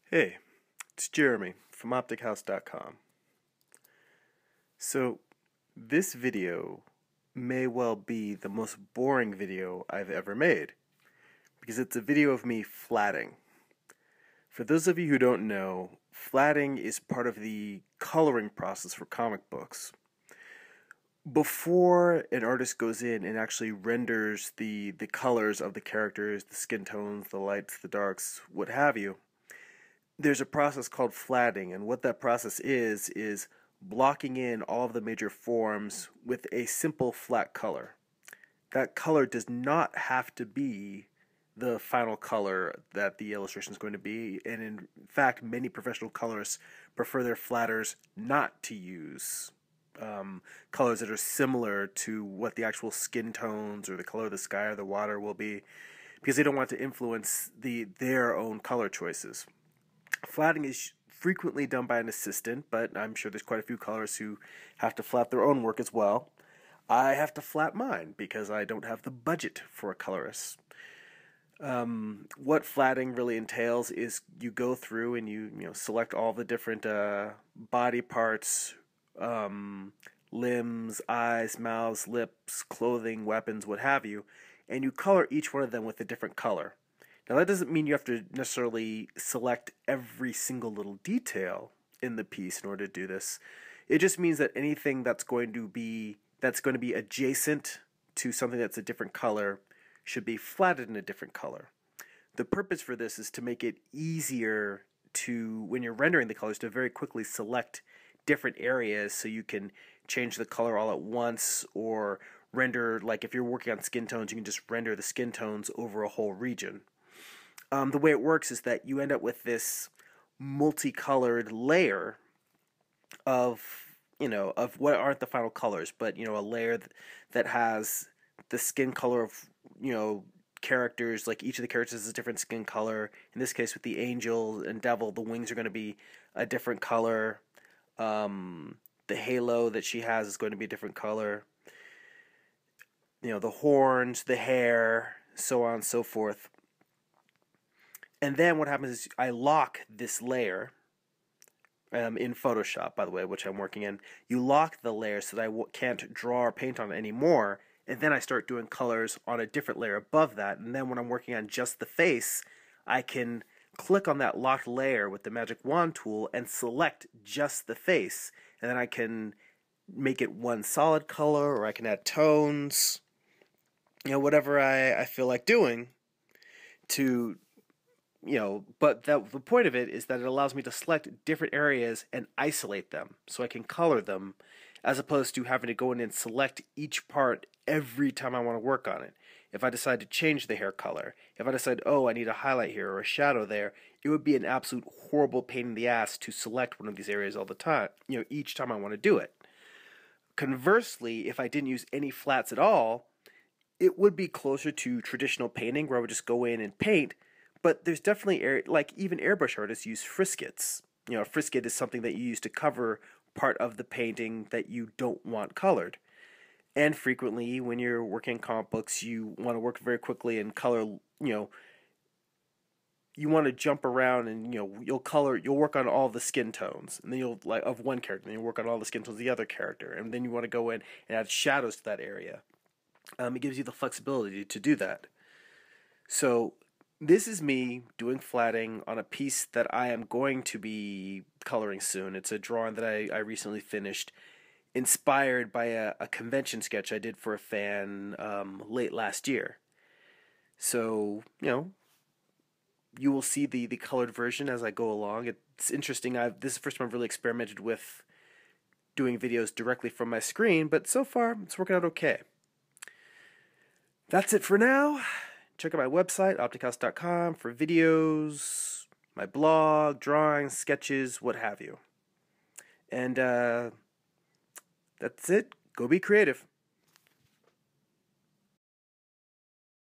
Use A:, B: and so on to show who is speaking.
A: Hey, it's Jeremy from OpticHouse.com. So, this video may well be the most boring video I've ever made, because it's a video of me flatting. For those of you who don't know, flatting is part of the coloring process for comic books. Before an artist goes in and actually renders the colors of the characters, the skin tones, the lights, the darks, what have you, there's a process called flatting, and what that process is blocking in all of the major forms with a simple flat color. That color does not have to be the final color that the illustration is going to be, and in fact, many professional colorists prefer their flatters not to use colors that are similar to what the actual skin tones or the color of the sky or the water will be, because they don't want to influence their own color choices. Flatting is frequently done by an assistant, but I'm sure there's quite a few colorists who have to flat their own work as well. I have to flat mine because I don't have the budget for a colorist. What flatting really entails is you go through and you select all the different body parts, limbs, eyes, mouths, lips, clothing, weapons, what have you, and you color each one of them with a different color. Now, that doesn't mean you have to necessarily select every single little detail in the piece in order to do this. It just means that anything that's going to be adjacent to something that's a different color should be flatted in a different color. The purpose for this is to make it easier to, when you're rendering the colors, to very quickly select different areas so you can change the color all at once, or render, like if you're working on skin tones, you can just render the skin tones over a whole region. The way it works is that you end up with this multicolored layer of what aren't the final colors, but a layer that has the skin color of characters. Like each of the characters is a different skin color. In this case, with the angel and devil, the wings are going to be a different color. The halo that she has is going to be a different color. The horns, the hair, so on and so forth. And then what happens is I lock this layer in Photoshop, by the way, which I'm working in. You lock the layer so that I can't draw or paint on it anymore, and then I start doing colors on a different layer above that. And then when I'm working on just the face, I can click on that locked layer with the magic wand tool and select just the face, and then I can make it one solid color, or I can add tones, whatever I feel like doing to but the point of it is that it allows me to select different areas and isolate them so I can color them, as opposed to having to go in and select each part every time I want to work on it. If I decide to change the hair color, if I decide, I need a highlight here or a shadow there, it would be an absolute horrible pain in the ass to select one of these areas all the time, each time I want to do it. Conversely, if I didn't use any flats at all, it would be closer to traditional painting, where I would just go in and paint. But there's definitely, like even airbrush artists use friskets. A frisket is something that you use to cover part of the painting that you don't want colored. And frequently, when you're working in comic books, you want to work very quickly and color, you want to jump around and, you'll work on all the skin tones, and then of one character, and then you'll work on all the skin tones of the other character, and then you want to go in and add shadows to that area. It gives you the flexibility to do that. So, this is me doing flatting on a piece that I am going to be coloring soon. It's a drawing that I recently finished, inspired by a convention sketch I did for a fan late last year. So, you will see the colored version as I go along. It's interesting. This is the first time I've really experimented with doing videos directly from my screen, but so far it's working out okay. That's it for now. Check out my website, optichouse.com, for videos, my blog, drawings, sketches, what have you. And that's it. Go be creative.